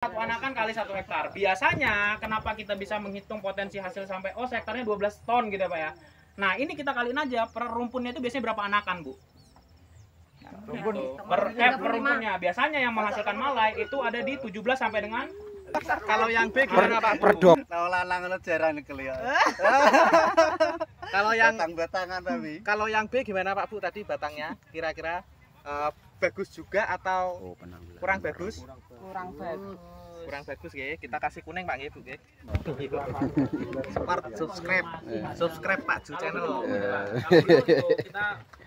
Satu anakan kali 1 hektar. Biasanya kenapa kita bisa menghitung potensi hasil sampai hektarnya 12 ton gitu ya Pak ya. Nah ini kita kaliin aja per rumpunnya itu biasanya berapa anakan Bu? Rumpun per rumpunnya biasanya yang menghasilkan malai itu ada di 17 sampai dengan. Kalau yang B gimana Pak? Perdok. Kalau lanang ngono jarane kelio. Kalau yang batang-batangan tapi. Kalau yang B gimana Pak Bu tadi batangnya? Kira-kira bagus juga atau kurang bagus? Kurang bagus. Kurang bagus ya. Kita kasih kuning Pak nggih Bu nggih. Subscribe. Subscribe Pak Ju channel.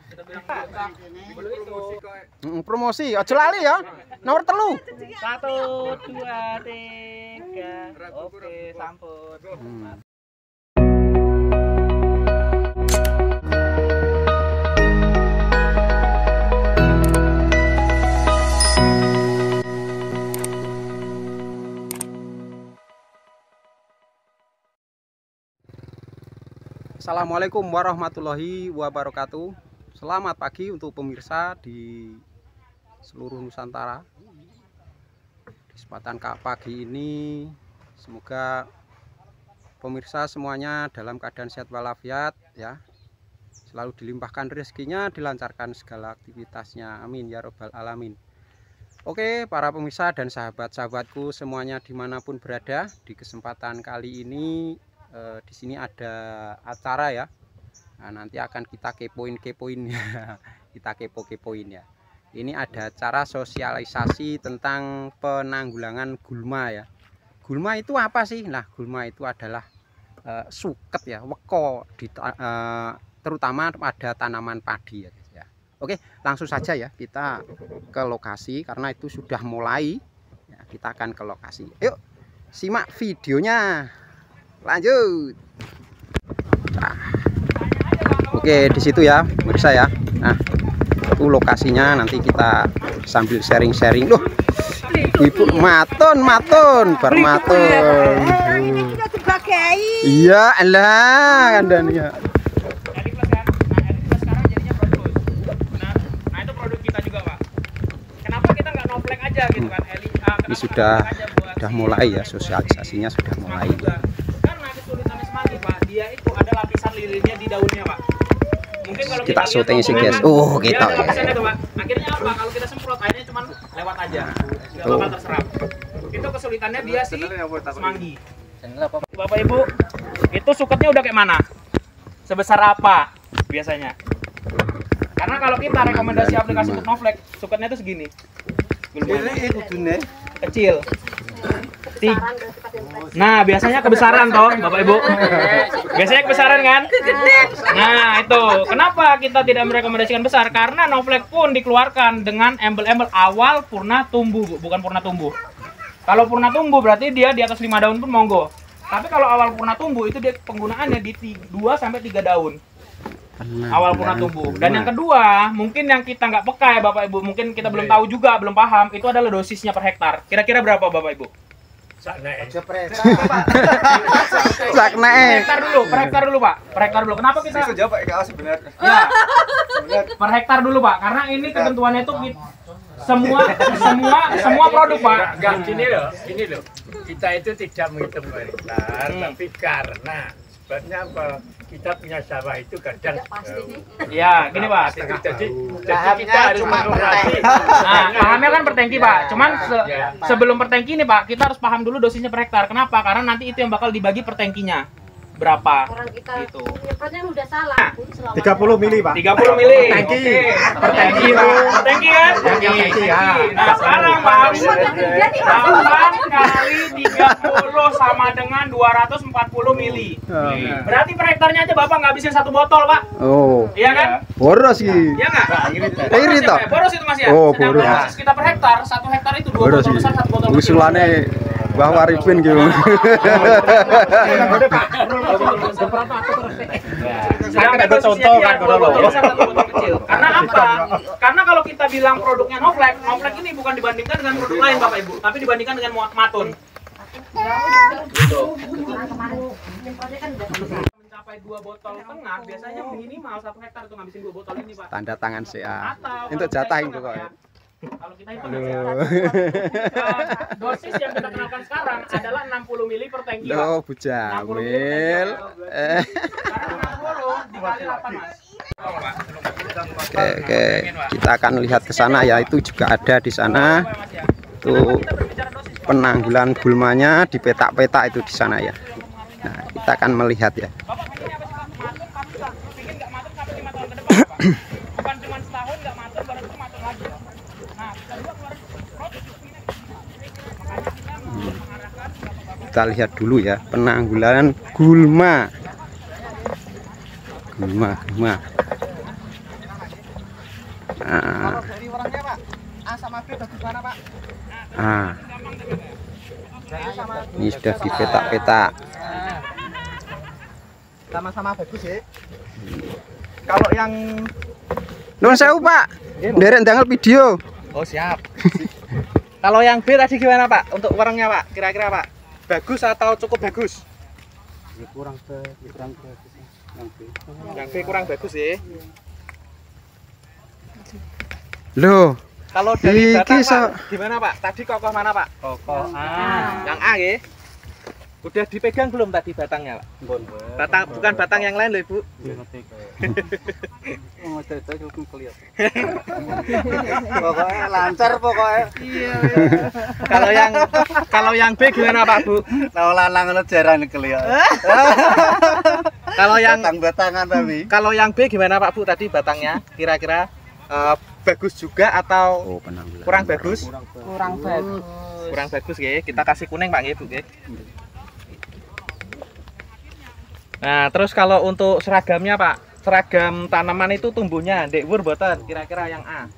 Kita bilang Promosi, aja lali ya. Nomor 3. 1, 2, 3. Oke, sampun. Assalamualaikum warahmatullahi wabarakatuh. Selamat pagi untuk pemirsa di seluruh Nusantara. Di kesempatan pagi ini semoga pemirsa semuanya dalam keadaan sehat walafiat ya. Selalu dilimpahkan rezekinya, dilancarkan segala aktivitasnya. Amin ya robbal alamin. Oke, para pemirsa dan sahabat-sahabatku semuanya dimanapun berada, di kesempatan kali ini di sini ada acara ya. Nah, nanti akan kita kepoin ya. Kita kepoin ya. Ini ada acara sosialisasi tentang penanggulangan gulma ya. Gulma itu apa sih? Nah, gulma itu adalah suket ya, weko terutama pada tanaman padi ya, guys ya. Oke, langsung saja ya kita ke lokasi karena itu sudah mulai. Ya, kita akan ke lokasi. Yuk, simak videonya. Lanjut. Nah. Oke, di situ ya, pemirsa ya. Nah, itu lokasinya, nanti kita sambil sharing-sharing. Loh, Ibu maton, bermaton. Iya, elah, kandanya. Nah, itu produk kita juga, Pak. Kenapa kita nggak noflek aja gitu kan, Eli? Ini sudah mulai ya, sosialisasinya sudah mulai. Karena kesulitannya semanggi, Pak. Dia itu ada lapisan lilinnya di daunnya, Pak. Mungkin kalau kita syuting sih guys. Kita ya. Akhirnya apa? Kalau kita semprot airnya cuma lewat aja, nggak bakal terserap. Itu kesulitannya dia sih semanggi. Bapak Ibu, itu suketnya udah kayak mana? Sebesar apa biasanya? Karena kalau kita rekomendasi aplikasi untuk noflek, suketnya itu segini. Kecil. Nah, biasanya kebesaran toh, Bapak Ibu. Biasanya kebesaran kan? Nah, itu. Kenapa kita tidak merekomendasikan besar? Karena noflek pun dikeluarkan dengan embel-embel awal purna tumbuh, Bu, bukan purna tumbuh. Kalau purna tumbuh berarti dia di atas 5 daun pun monggo. Tapi kalau awal purna tumbuh itu dia penggunaannya di 2 sampai 3 daun. Awal purna tumbuh. Dan yang kedua, mungkin yang kita nggak peka ya Bapak Ibu, mungkin kita belum tahu juga, belum paham, itu adalah dosisnya per hektar. Kira-kira berapa Bapak Ibu? Per hektar dulu Pak. Per hektar dulu. Kenapa kita? Bisa jawab Pak sebenarnya. Ya. Per hektar dulu Pak, karena ini ketentuannya itu semua produk Pak. Enggak, gini loh. Kita itu tidak menghitung per hektar, tapi karena sebabnya apa? Kita punya sawah itu kadang Ya, gini Pak. jadi kita harus mengoperasi. Nah, pahamnya kan per tangki Pak. Cuman sebelum per tangki ini Pak, kita harus paham dulu dosisnya per hektar. Kenapa? Karena nanti itu yang bakal dibagi per tangkinya. Berapa? Orang kita gitu. penyemprotnya udah salah. 30 mili Pak. 30 mili. Tangki. Per tangki Pak. Per tangki kan? Tangki ya. Nah, sekarang Pak, 8 kali 30 sama dengan 240 mili. Berarti per hektarnya aja Bapak nggak habisin 1 botol, Pak. Oh, Iya kan? boros sih. Iya nggak? Iri toh? Boros itu Mas ya? Oh, Sedangkan boros. dosis kita per hektar, 1 hektar itu 2 Boros botol sih. besar, 1 botol kecil. Usulannya bahwa Arifin gitu. Sedangkan ada contoh kan dua botol besar, 1 botol kecil. Karena apa? Karena kalau kita bilang produknya noflek ini bukan dibandingkan dengan produk lain Bapak Ibu, tapi dibandingkan dengan matun. Gitu. Mencapai 2 botol setengah biasanya minimal 1 hektar itu ngabisin 2 botol ini Pak. Tanda tangan CA. Atau Untuk kalau jatahin kita pokoknya. Kalau kita itu dosis yang kita kenalkan sekarang adalah 60 mili per tangki. Loh, Bu Jamil. Oke, kita akan lihat ke sana ya. Itu juga ada di sana. Tuh penanggulan gulmanya di petak-petak itu di sana ya. Nah, kita akan melihat ya. Bukan cuma setahun nggak matur, baru itu matur lagi. Nah, kita juga keluar Kita lihat dulu ya penanggulangan gulma. Gulma. Kalau dari orangnya Pak, A sama B bagus mana Pak? Ini sudah di petak-petak. Sama-sama bagus ya. Kalau yang Nuwun sewu Pak, nderek ndangel video. oh siap. Kalau yang B tadi gimana Pak? Untuk warungnya Pak, kira-kira Pak, bagus atau cukup bagus? Kurang bagus. Yang B kurang bagus ya. Loh, Kalau dari batang Iki, Pak, gimana Pak? Tadi kokoh mana Pak? kokoh. Yang A ya. Udah dipegang belum tadi batangnya Pak? Batang, bukan batang yang lain loh Ibu. Pokoknya lancar pokoknya. Kalau yang B gimana Pak Bu? Nah, lanang ngono jarane kelihatan. Kalau yang batangan tapi. Kalau yang B gimana Pak Bu tadi batangnya? Kira-kira bagus juga atau kurang bagus? Kurang bagus. Kurang bagus ya. Kita kasih kuning Pak ya Bu ya. Nah, terus kalau untuk seragamnya Pak, seragam tanaman itu tumbuhnya ndek wur mboten, kira-kira yang A.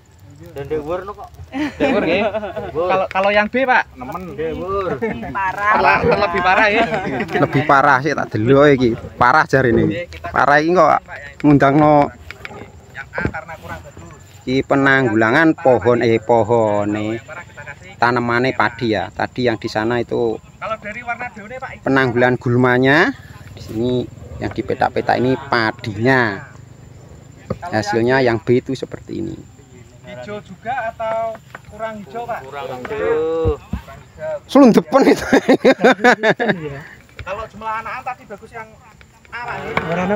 Ndek wur kok. Ndek wur nggih. Kalau yang B Pak, nemen ndek wur. Parah. Lebih parah ya. Lebih parah sih tak delok iki. Parah jarine. Parah iki kok ngundangno Yang A karena kurang bagus. iki penanggulangan pohone tanamane padi ya. Tadi yang di sana itu Kalau dari warna daunnya Pak, penanggulan gulmanya. Di sini yang di petak-petak ini padinya. Hasilnya yang B itu seperti ini. hijau juga atau kurang hijau Pak? Kurang hijau. Selundepan itu. Kalau jumlah anak tadi bagus yang A Pak. Warna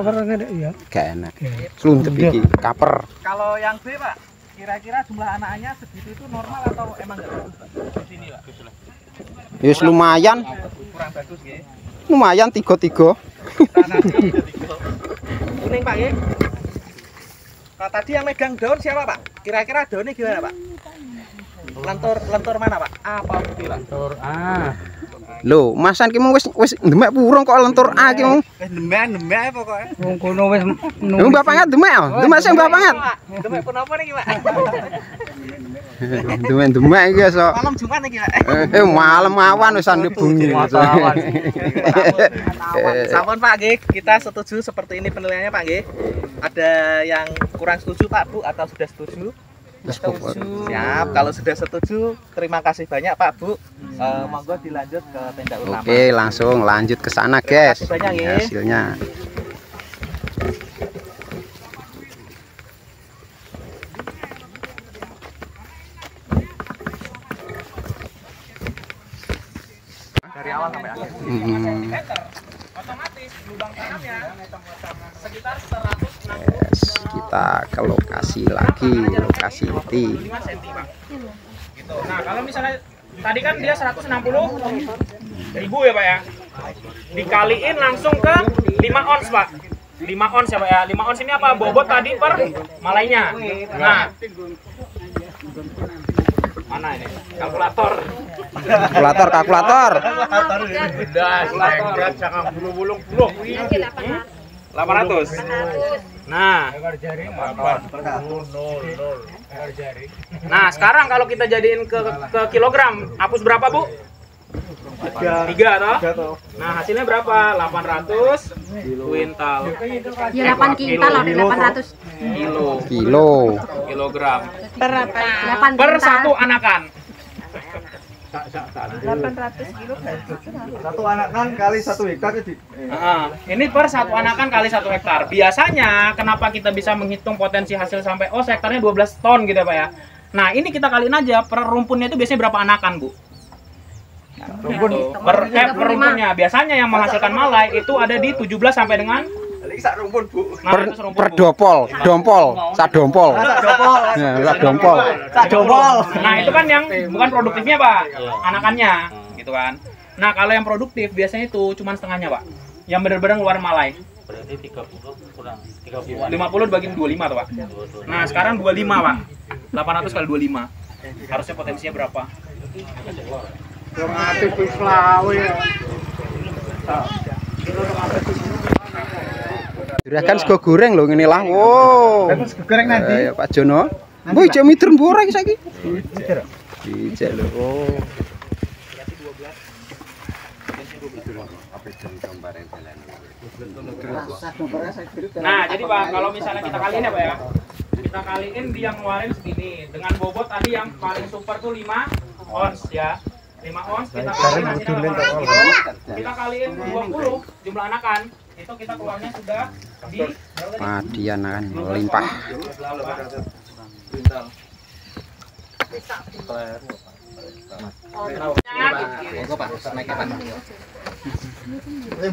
iya. Gak enak. Selundep iki, kaper. Kalau yang B Pak, kira-kira jumlah anaknya segitu itu normal atau emang nggak bagus Pak? Di sini Pak. Yus lumayan. Kurang bagus ya. Lumayan 3-3. Kuning Pak ya. Nah, tadi yang megang daun siapa Pak? Kira-kira daunnya gimana Pak? Lentur mana Pak? A apa B Pak? Lentur A. Loh, masan ki mung wis demek purung kok lentur A ki mung. Demek pokoknya. Wong kono wis Mbak Bapangat demek oh. Demek sing Mbak Bapangat. Demek pun apa nih Pak? Demek iki so. Malam Jumat nih Pak. Malam awan wis ande bengi. Sampun Pak nggih, kita setuju seperti ini penilaiannya Pak nggih. Ada yang kurang setuju Pak Bu atau sudah setuju? Siap, kalau sudah setuju terima kasih banyak Pak Bu. Monggo dilanjut ke tenda utama. Oke, langsung lanjut ke sana guys. Terima kasih banyak, ya. Hasilnya. Dari awal sampai akhir. Otomatis lubang tanamnya sekitar 160 Yes, kita ke lokasi lagi, lokasi inti. 5 cm Pak. Gitu. Nah, kalau misalnya tadi kan dia 160.000 ya Pak ya. Dikaliin langsung ke 5 ons Pak. 5 ons ya Pak ya. 5 ons ini apa? Bobot tadi per malainya. Nah. Mana ini? Kalkulator. Kalkulator. Udah, jangan bulung-bulung blok. 800. Nah. Nah, sekarang kalau kita jadiin ke kilogram, hapus berapa, Bu? 3 toh? Nah, hasilnya berapa? 800 kuintal. Ya 8 kintal lah, 800 Kilogram. per 8 Per satu anakan. 800 kilo. Satu anakan kali 1 hektar jadi. Ini per satu anakan kali 1 hektar. Biasanya kenapa kita bisa menghitung potensi hasil sampai hektarnya 12 ton gitu Pak ya? Nah, ini kita kaliin aja per rumpunnya itu biasanya berapa anakan, Bu? Rumpun. Per rumpunnya biasanya yang menghasilkan malai itu ada di 17 sampai dengan Sak rumpun, Bu. Per dompol, sak dompol. Ya, sak dompol. Sak dompol. Nah, itu kan yang bukan produktifnya, Pak. Anakannya, gitu kan. Nah, kalau yang produktif biasanya itu cuma setengahnya, Pak. Yang benar-benar ngeluarin malai. Berarti 30 kurang 50 dibagiin 25 tuh, Pak. Nah, sekarang 25, Pak. 800 kali 25. Harusnya potensinya berapa? Juragan sego goreng lho ngene lah. Wow. Sego goreng nanti. Pak Jono. Mbok ijek miter mbora iki saiki. Ijek lho. Oh. Nah, jadi Pak, kalau misalnya kita kaliin ya, Pak ya. Kita kaliin di yang ngeluarin segini dengan bobot tadi yang paling super tuh 5 ons ya. 5 ons kita kaliin hasilnya 800 kilo. Kita kaliin 20 jumlah anakan. Itu kita keluarnya sudah di Padi anakan melimpah.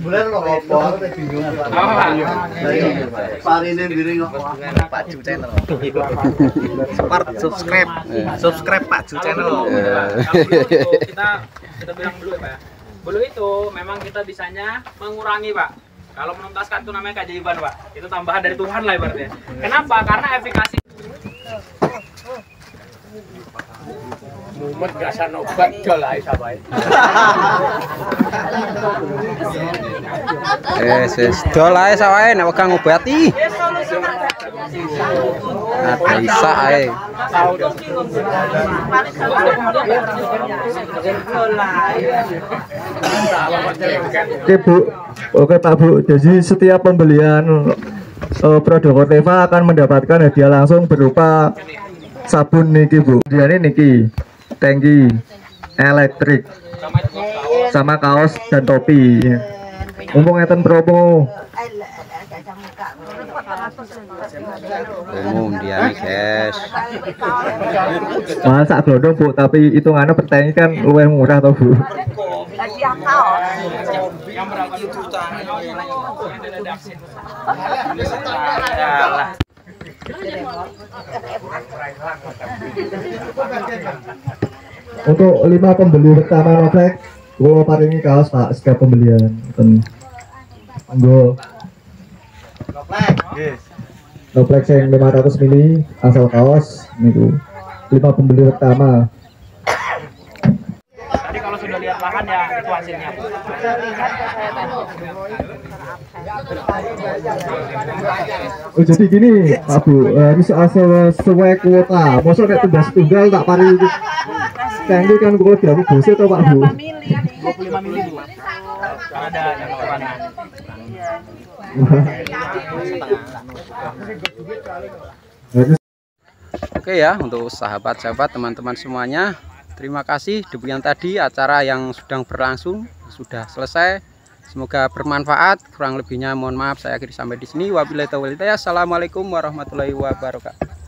Bulan kok opo bingung. Parine biring kok Pak Ju channel. Subscribe Pak Ju channel. Kita bilang dulu ya, Pak ya. Bulu itu memang kita bisanya mengurangi, Pak. Kalau menuntaskan itu namanya keajaiban, Pak. Itu tambahan dari Tuhan lah ibaratnya. Kenapa? Karena efikasi Mumet gak sana obat dol ae sabae. Wis dol ae sawae nek wekang ngobati. Ada isa ae. Oke Bu, oke Pak Bu. Jadi setiap pembelian produk Corteva akan mendapatkan hadiah langsung berupa sabun niki Bu. Hadiahnya niki, tangki elektrik, sama kaos dan topi. Mumpung ngeten promo. Umum dia nih guys. Masa glodong Bu, tapi hitungannya per tangki kan luwih murah toh Bu. yang berapa juta? Untuk 5 pembeli pertama Novek, gua paringi kaos Pak setiap pembelian. Nggo Novek yang 500 mili asal kaos niku. 5 pembeli pertama. Tadi kalau sudah lihat lahan ya itu hasilnya. Oh jadi gini Pak Bu, ini sesuai kuota. Masa nek tugas tunggal tak pari tangki kan kulo diaku bose to Pak Bu. 25 mili Bu. Ada warna. Oke ya, untuk sahabat-sahabat teman-teman semuanya, terima kasih. Demikian tadi acara yang sedang berlangsung sudah selesai. Semoga bermanfaat. Kurang lebihnya mohon maaf, saya akhiri sampai di sini. Wabillahi taufiq hidayah. Assalamualaikum warahmatullahi wabarakatuh.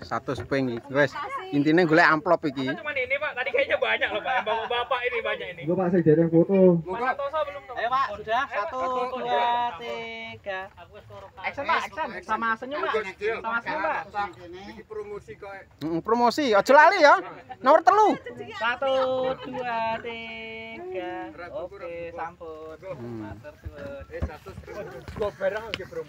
Satu speng iki wes intine golek amplop iki. Cuman ini Pak, tadi kayaknya banyak loh Pak. Bapak ini banyak ini. Gua Pak saya jadi foto. Mana Tosa belum tuh? Ayo Pak, sudah 1 2 3. Action Pak, action. Sama senyum Pak. Sama senyum Pak. Iki promosi kok. Promosi aja lali ya. Nomor 3. 1 2 3. Oke, sampun. Matur suwun. Satu go bareng nggih promosi.